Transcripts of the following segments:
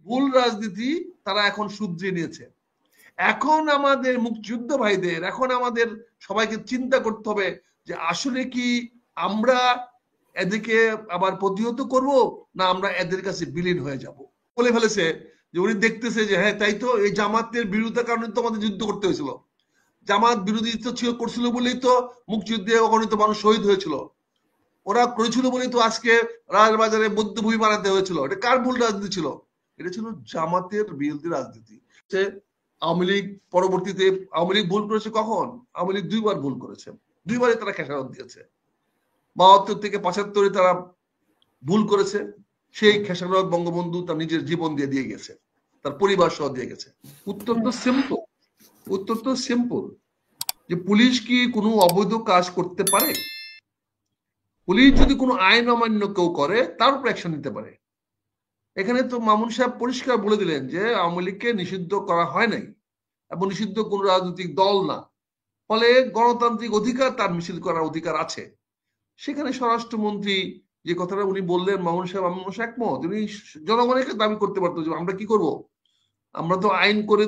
ভুল রাজনীতি তারা এখন শুধরিয়ে নিয়েছে। এখন আমাদের মুক্তিযুদ্ধ ভাইদের, এখন আমাদের সবাইকে চিন্তা করতে হবে যে আসলে কি আমরা এদেরকে আবার প্রতিহত করব, না আমরা এদের কাছে বিলীন হয়ে যাব। বলে ফেলেছে যে উনি দেখতেছে যে হ্যাঁ তাই তো, এই জামাতের বিরোধিতার কারণে তো আমাদের যুদ্ধ করতে হয়েছিল, জামাত বিরোধিতা করছিল বলেই তো মুক্তিযুদ্ধে অগণিত মানুষ শহীদ হয়েছিল, ওরা করেছিল বলেই তো আজকে রাজবাজারে বৌদ্ধভূমি বানাতে হয়েছিল। এটা কার ভুল রাজনীতি ছিল? এটা ছিল জামাতের বিরোধী রাজনীতি। আওয়ামী লীগ পরবর্তীতে, আওয়ামী লীগ ভুল করেছে কখন? আওয়ামী লীগ দুইবার ভুল করেছে, দুইবারই তারা খেসারত দিয়েছে। ৭২ থেকে ৭৫ তারা ভুল করেছে, সেই খেসারত বঙ্গবন্ধু তার নিজের জীবন দিয়ে দিয়ে গেছে, তার পরিবার সহ দিয়ে গেছে। উত্তর তো সিম্পল, উত্তর তো সিম্পল, যে পুলিশ কি কোনো অবৈধ কাজ করতে পারে? পুলিশ যদি কোনো আইন অমান্য কেউ করে তার উপর অ্যাকশন নিতে পারে। এখানে তো মামুন সাহেব পরিষ্কার বলে দিলেন যে আওয়ামী লীগকে নিষিদ্ধ করা হয় নাই এবং নিষিদ্ধ কোন রাজনৈতিক দল না, ফলে গণতান্ত্রিক অধিকার তার মিছিল করার অধিকার আছে। সেখানে স্বরাষ্ট্রমন্ত্রী যে কথাটা উনি বললেন, মামুন সাহেব আমি একমত, উনি জনগণকে দাবি করতে পারতো যে আমরা কি করব, আমরা তো আইন করে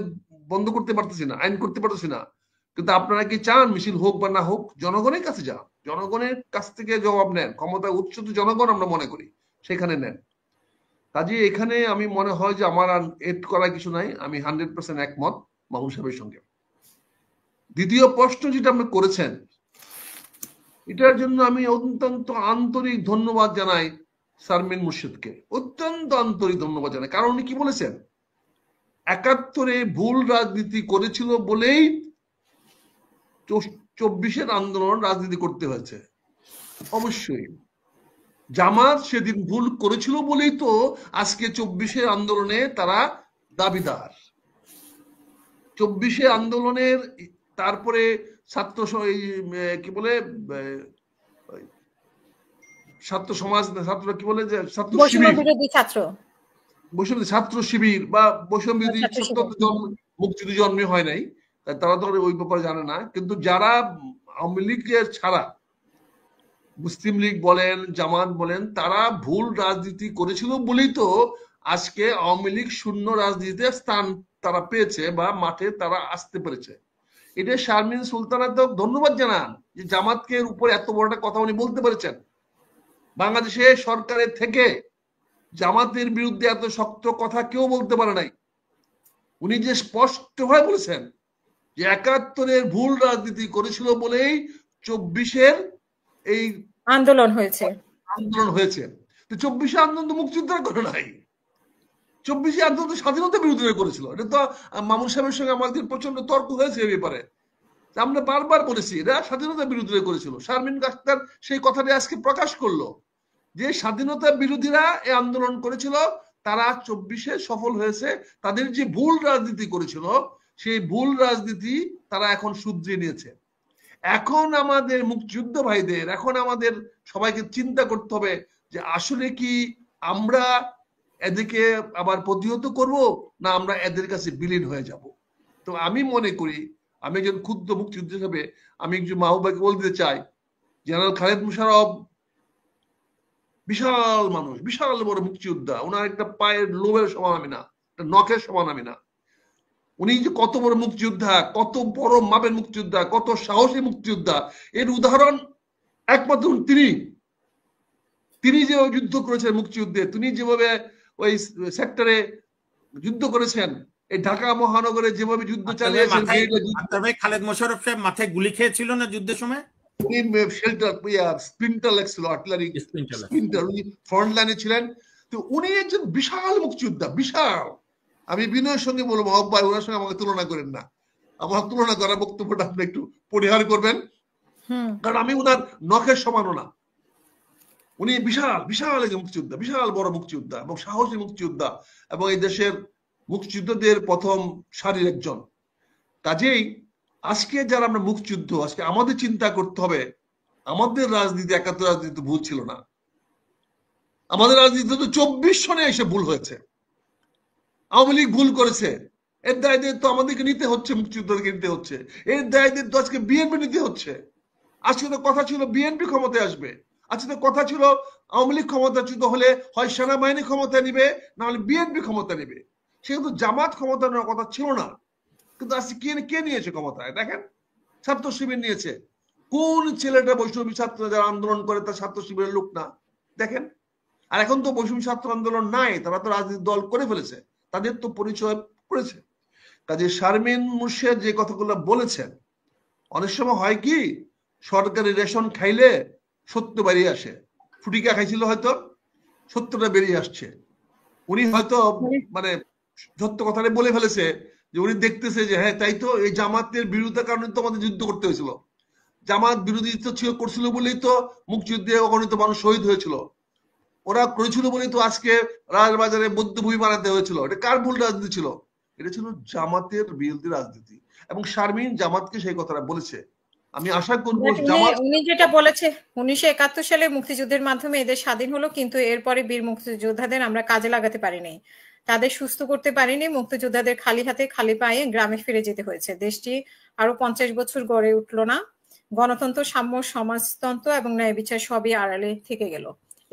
বন্ধ করতে পারতেছি না, আইন করতে পারতেছি না, কিন্তু আপনারা কি চান মিছিল হোক বা না হোক, জনগণের কাছে যান, জনগণের কাছ থেকে জবাব নেন, ক্ষমতা উচ্চ তো জনগণ আমরা মনে করি, সেখানে নেন। কাজে এখানে আমি মনে হয় যে আমার আর এড করার কিছু নাই, আমি 100% একমত মামুন সাহেবের সঙ্গে। দ্বিতীয় প্রশ্ন যেটা আপনি করেছেন, এটার জন্য আমি অত্যন্ত আন্তরিক ধন্যবাদ জানাই শারমিন মুর্শিদকে, অত্যন্ত আন্তরিক ধন্যবাদ জানাই। কারণ উনি কি বলেছেন, ৭১-এ ভুল রাজনীতি করেছিল বলেই ২৪-এর আন্দোলন রাজনীতি করতে হয়েছে। অবশ্যই জামাত সেদিন ভুল করেছিল বলেই তো আজকে ২৪-এর আন্দোলনে তারা দাবিদার। ২৪-এর আন্দোলনের তারপরে ছাত্র কি বলে ছাত্র সমাজ, ছাত্র কি বলে যে ছাত্র শিবির, বৈষম্য ছাত্র শিবির বা বৈষম্য বিরোধী মুক্তিযুদ্ধ জন্মে হয় নাই, তারা তো ওই ব্যাপারে জানে না। কিন্তু যারা আওয়ামী লীগের ছাড়া মুসলিম লীগ বলেন, জামাত বলেন, তারা ভুল রাজনীতি করেছিল বলেই তো আজকে আওয়ামী লীগ শূন্য রাজনীতিতে স্থান তারা পেয়েছে বা মাঠে তারা আসতে পেরেছে। এটা শারমিন সুলতানা তো ধন্যবাদ জানান যে জামাতকে উপর এত বড় একটা কথা উনি বলতে পেরেছেন। বাংলাদেশে সরকারের থেকে জামাতের বিরুদ্ধে এত শক্ত কথা কেউ বলতে পারে নাই। উনি যে স্পষ্টভাবে বলেছেন যে ৭১-এর ভুল রাজনীতি করেছিল বলেই ২৪-এর এই আন্দোলন হয়েছে। তো ২৪-এ আন্দোলন তো মুক্তিযোদ্ধারা করে নাই, ২৪-এ আন্দোলন তো স্বাধীনতা বিরোধীরা করেছিল। এটা তো মামুন সাহেবের সঙ্গে আমাদের প্রচন্ড তর্ক হয়েছে এ ব্যাপারে, আমরা বারবার বলেছি এরা স্বাধীনতা বিরোধীরা করেছিল। শারমিন আক্তার সেই কথাটি আজকে প্রকাশ করলো যে স্বাধীনতা বিরোধীরা এই আন্দোলন করেছিল, তারা ২৪-এ সফল হয়েছে, তাদের যে ভুল রাজনীতি করেছিল সেই ভুল রাজনীতি তারা এখন শুধরিয়ে নিয়েছে। এখন আমাদের মুক্তিযুদ্ধ ভাইদের, এখন আমাদের সবাইকে চিন্তা করতে হবে যে আসলে কি আমরা এদেরকে আবার প্রতিহত করব, না আমরা এদের কাছে বিলীন হয়ে যাব। তো আমি মনে করি, আমি একজন ক্ষুদ্র মুক্তিযুদ্ধ হিসেবে আমি একজন মাহবুবাকে বলতে চাই, জেনারেল খালেদ মোশাররফ বিশাল মানুষ, বিশাল বড় মুক্তিযোদ্ধা, ওনার একটা পায়ের লোবের সমান আমি না, একটা নখের সমান আমি না। উনি যে কত বড় মুক্তিযোদ্ধা, কত বড় মাপের মুক্তিযোদ্ধা, কত সাহসী মুক্তিযোদ্ধা, এর উদাহরণ একমাত্র তিনি যে যুদ্ধ করেছেন মুক্তিযুদ্ধে, তিনি যেভাবে ওই সেক্টরে যুদ্ধ করেছেন, এই ঢাকা মহানগরে যেভাবে যুদ্ধ চালিয়েছেন। খালেদ মোশাররফ সাহেব মাথায় গুলি খেয়েছিল না যুদ্ধের সময়? উনি স্প্লিন্টার লাগছিল, আর্টিলারি স্প্লিন্টার, উনি ফ্রন্ট লাইনে ছিলেন। তো উনি একজন বিশাল মুক্তিযোদ্ধা, বিশাল। আমি বিনয়ের সঙ্গে বলবো ভাই, ওনার সঙ্গে আমাকে তুলনা করেন না, আমার তুলনা করার বক্তব্যটা আপনি একটু পরিহার করবেন, কারণ আমি ওনার নখের সমানও না। উনি বিশাল বিশাল একজন মুক্তিযোদ্ধা, বিশাল বড় মুক্তিযোদ্ধা এবং সাহসী মুক্তিযোদ্ধা, এবং এই দেশের মুক্তিযুদ্ধদের প্রথম সারির একজন। কাজেই আজকে যারা আমরা মুক্তিযুদ্ধ, আজকে আমাদের চিন্তা করতে হবে, আমাদের রাজনীতি ৭১ রাজনীতি ভুল ছিল না, আমাদের রাজনীতি তো ২৪ সনে এসে ভুল হয়েছে। আওয়ামী লীগ ভুল করেছে, এর দায় দায়িত্ব আমাদেরকে নিতে হচ্ছে, মুক্তিযুদ্ধকে নিতে হচ্ছে, এর দায় দায়িত্ব আজকে বিএনপি নিতে হচ্ছে। আজকে তো কথা ছিল বিএনপি ক্ষমতায় আসবে, আচ্ছা, তো কথা ছিল আওয়ামী লীগ ক্ষমতাচ্যুত হলে হয় সেনাবাহিনী ক্ষমতা নিবে, না হলে বিএনপি ক্ষমতা নিবে। সে কিন্তু জামাত ক্ষমতা নেওয়ার কথা ছিল না। কিন্তু আজকে কে নিয়েছে ক্ষমতায়? দেখেন, ছাত্র শিবির নিয়েছে। কোন ছেলেটা বৈষম্য ছাত্র যারা আন্দোলন করে তার ছাত্র শিবিরের লোক না? দেখেন। আর এখন তো বৈষম্য ছাত্র আন্দোলন নাই, তারা তো রাজনীতি দল করে ফেলেছে, তাদের তো পরিচয় করেছে। কাজে শারমিন মুর্শেদ যে কথাগুলো বলেছেন, অনেক সময় হয় কি, সরকারি রেশন খাইলে সত্য বেরিয়ে আসে। ফুটিকা খাইছিল, হয়তো সত্যটা বেরিয়ে আসছে। উনি হয়তো মানে সত্য কথাটা বলে ফেলেছে, যে উনি দেখতেছে যে হ্যাঁ তাই তো, এই জামাতের বিরোধিতার কারণে তো আমাদের যুদ্ধ করতে হয়েছিল। জামাত বিরোধিতা করছিল বলেই তো মুক্তিযুদ্ধে অগণিত মানুষ শহীদ হয়েছিল। ওরা করেছিল বলেই তো আজকে রাজবাজারে বৌদ্ধভূমি বানাতে হয়েছিল। এটা কার ভুল রাজনীতি ছিল? এটা ছিল জামাতের বিরোধী রাজনীতি, এবং শারমিন জামাতকে সেই কথাটা বলেছে। আমি আশা করবো জামাত, উনি যেটা বলেছে 1971 সালে মুক্তিযুদ্ধের মাধ্যমে এদের স্বাধীন হলো, কিন্তু এরপরে বীর মুক্তিযোদ্ধাদের আমরা কাজে লাগাতে পারিনি, তাদের সুস্থ করতে পারিনি। মুক্তিযোদ্ধাদের খালি হাতে খালি পায়ে গ্রামে ফিরে যেতে হয়েছে। দেশটি আরো 50 বছর গড়ে উঠলো না। গণতন্ত্র, সাম্য, সমাজতন্ত্র এবং ন্যায় বিচার সবই আড়ালে থেকে গেল।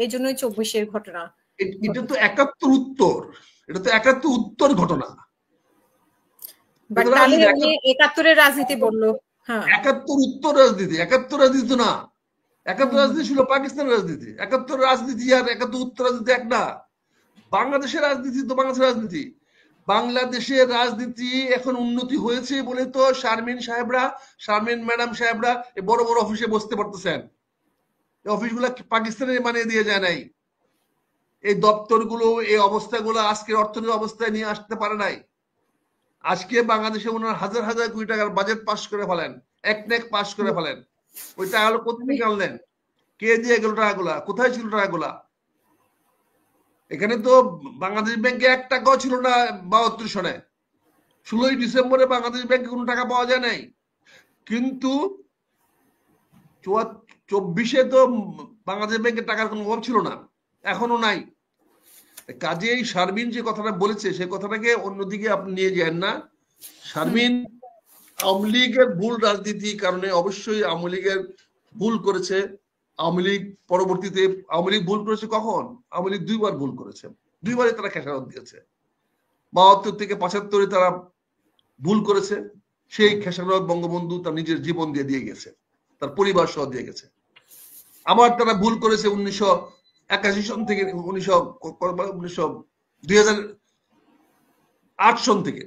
এই জন্যই 24-এর ঘটনা। এটা তো 71 উত্তর, এটা তো 71 উত্তর ঘটনা। তাহলে উনি 71-এর রাজনীতি বললো। হ্যাঁ, 71 উত্তর রাজনীতি, 71 রাজনীতি না। 71 রাজনীতি ছিল পাকিস্তানের রাজনীতি। 71 রাজনীতি আর 71 উত্তর রাজনীতি এক না। বাংলাদেশের রাজনীতি তো বাংলাদেশের রাজনীতি। বাংলাদেশের রাজনীতি এখন উন্নতি হয়েছে বলে তো শারমিন ম্যাডাম সাহেবরা বড় বড় অফিসে বসতে পারতেছেন। এই অফিসগুলো পাকিস্তানের বানিয়ে দিয়ে যায় নাই। এই দপ্তরগুলো, এই অবস্থাগুলো আজকের অর্থনৈতিক অবস্থায় নিয়ে আসতে পারে নাই। আজকে বাংলাদেশে ওনার হাজার হাজার কোটি টাকার বাজেট পাস করে ফেলেন, এক পাস করে ফেলেন। ওই টাকাগুলো কোথেকে আনলেন? কে দিয়ে গেল টাকাগুলা? কোথায় ছিল টাকাগুলা? এখানে তো বাংলাদেশ ব্যাংকে 1 টাকাও ছিল না 72 সনে। 16ই ডিসেম্বরে বাংলাদেশ ব্যাংকে কোনো টাকা পাওয়া যায় নাই। কিন্তু 24-এ তো বাংলাদেশ ব্যাংকের টাকার কোনো অভাব ছিল না, এখনো নাই। কাজেই শারমিন যে কথাটা বলেছে, সেই কথাটাকে অন্যদিকে আপনি নিয়ে যান না। শারমিন আওয়ামী লীগের ভুল রাজনীতির কারণে অবশ্যই আওয়ামী লীগের ভুল করেছে। আওয়ামী লীগ পরবর্তীতে আওয়ামী লীগ ভুল করেছে কখন? আওয়ামী লীগ 2বার ভুল করেছে, 2বারই তারা খেসারত দিয়েছে। 72 থেকে 75-এ তারা ভুল করেছে, সেই খেসারত বঙ্গবন্ধু তার নিজের জীবন দিয়ে গেছে, তার পরিবার সহ দিয়ে গেছে। আবার তারা ভুল করেছে 1981 সন থেকে 2008 সন থেকে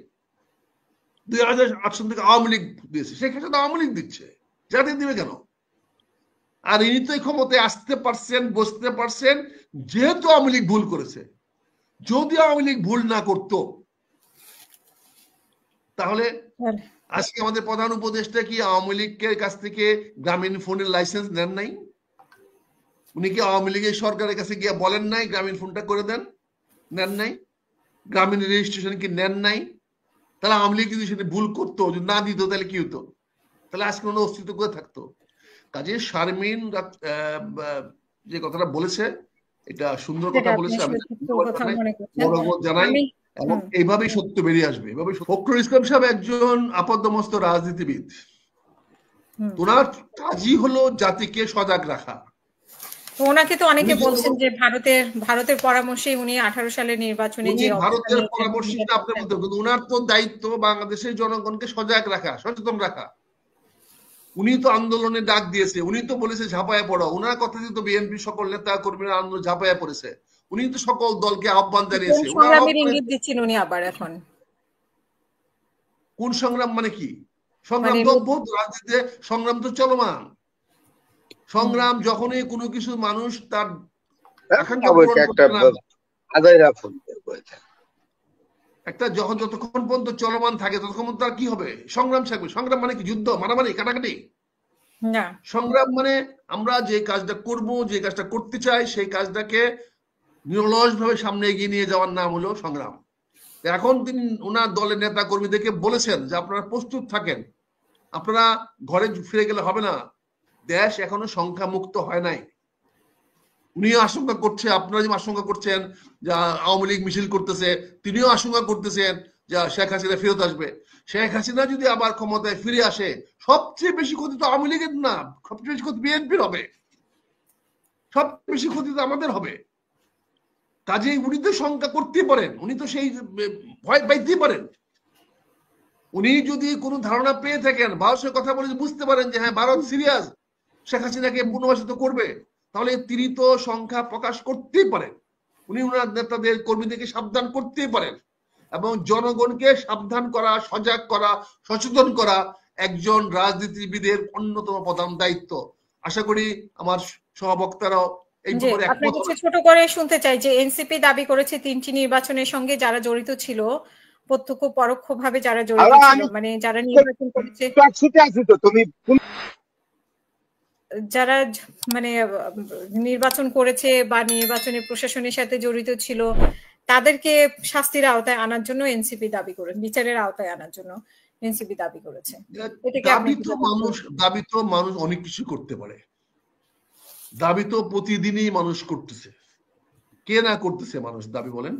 2008 সন থেকে আওয়ামী লীগ দিয়েছে। সেই ক্ষেত্রে আওয়ামী লীগ দিচ্ছে, জাতীয় দিবে কেন? আর ইনি তো ক্ষমতায় আসতে পারছেন, বসতে পারছেন যেহেতু আওয়ামী লীগ ভুল করেছে। যদি আওয়ামী লীগ ভুল না করত, তাহলে আজকে আমাদের প্রধান উপদেষ্টা কি আওয়ামী লীগের কাছ থেকে গ্রামীণ ফোনের লাইসেন্স নেন নাই? উনি কি আওয়ামী লীগের সরকারের কাছে গিয়ে বলেন নাই গ্রামীণ ফোনটা করে দেন? নেন নাই। গ্রামীণ রেজিস্ট্রেশন কি নেন নাই? তাহলে আওয়ামী লীগ যদি সেটা ভুল করতো, যদি না দিত, তাহলে কি হতো? তাহলে আজকে কোনো অস্তিত্ব করে থাকতো? কাজে শারমিন যে কথাটা বলেছে, এটা সুন্দর কথা বলেছে। আমি ধন্যবাদ জানাই, এবং এইভাবেই সত্য বেরিয়ে আসবে। এভাবে ফখরুল ইসলাম সাহেব একজন আপাতমস্ত রাজনীতিবিদ। ওনার কাজই হলো জাতিকে সজাগ রাখা। ওনাকে তো অনেকে বলছেন যে ভারতের পরামর্শে উনি 18 সালের নির্বাচনে যে ভারতের পরামর্শটা আপনি বলতে, কিন্তু ওনার তো দায়িত্ব বাংলাদেশের জনগণকে সজাগ রাখা, সচেতন রাখা। উনি তো আন্দোলনে ডাক দিয়েছে, উনি তো বলেছে ঝাঁপায়া পড়ো। ওনার কথা দিয়ে তো বিএনপি সকল নেতা কর্মীরা আন্দোলন ঝাঁপায়া পড়েছে। উনি তো সকল দলকে আহ্বান জানিয়েছে। ইঙ্গিত দিচ্ছেন উনি আবার এখন। কোন সংগ্রাম মানে কি? সংগ্রাম তো অদ্ভুত, রাজনীতিতে সংগ্রাম তো চলমান। সংগ্রাম যখনই কোনো কিছু মানুষ তার আকাঙ্ক্ষা পূরণ করতে না, একটা যতক্ষণ পর্যন্ত চলমান থাকে ততক্ষণ তার কি হবে? সংগ্রাম থাকবে। সংগ্রাম মানে কি? যুদ্ধ, মারামারি, কাটাকাটি না। সংগ্রাম মানে আমরা যে কাজটা করব, যে কাজটা করতে চাই, সেই কাজটাকে নিরলস ভাবে সামনে এগিয়ে নিয়ে যাওয়ার নাম হলো সংগ্রাম। এখন তিনি ওনার দলের নেতা কর্মীদেরকে বলেছেন যে আপনারা প্রস্তুত থাকেন, আপনারা ঘরে ফিরে গেলে হবে না, দেশ এখনো সংখ্যা মুক্ত হয় নাই। উনি আশঙ্কা করছে, আপনারা যে আশঙ্কা করছেন যে আওয়ামী লীগ মিছিল করতেছে, তিনিও আশঙ্কা করতেছেন যে শেখ হাসিনা ফেরত আসবে। শেখ হাসিনা যদি আবার ক্ষমতায় ফিরে আসে, সবচেয়ে বেশি ক্ষতি তো আওয়ামী লীগের না, সবচেয়ে বেশি ক্ষতি বিএনপির হবে। সবচেয়ে বেশি ক্ষতি তো আমাদের হবে। কাজেই উনি তো শঙ্কা করতেই পারেন, উনি তো সেই ভয় পাইতেই পারেন। উনি যদি কোনো ধারণা পেয়ে থাকেন, ভারতের কথা বলে বুঝতে পারেন যে হ্যাঁ ভারত সিরিয়াস, শেখ হাসিনাকে পুনর্বাসিত করবে, তাহলে তিনি তো সংখ্যা প্রকাশ করতেই পারেন। উনি ওনার নেতাদের কর্মীদেরকে সাবধান করতেই পারেন, এবং জনগণকে সাবধান করা, সজাগ করা, সচেতন করা একজন রাজনীতিবিদের অন্যতম প্রধান দায়িত্ব। আশা করি আমার সহবক্তারাও এই ব্যাপারে একমত। আপনার কাছে ছোট করে শুনতে চাই যে এনসিপি দাবি করেছে 3টি নির্বাচনের সঙ্গে যারা জড়িত ছিল, প্রত্যক্ষ পরোক্ষভাবে যারা জড়িত ছিল, মানে যারা নির্বাচন করেছে, যারা মানে নির্বাচন করেছে বা নির্বাচনের প্রশাসনের সাথে জড়িত ছিল, তাদেরকে শাস্তির আওতায় আনার জন্য এনসিপি দাবি করে, বিচারের আওতায় আনার জন্য এনসিপি দাবি করেছে। দাবি তো মানুষ অনেক কিছু করতে পারে, দাবি তো প্রতিদিনই মানুষ করতেছে, কে না করতেছে মানুষ দাবি বলেন?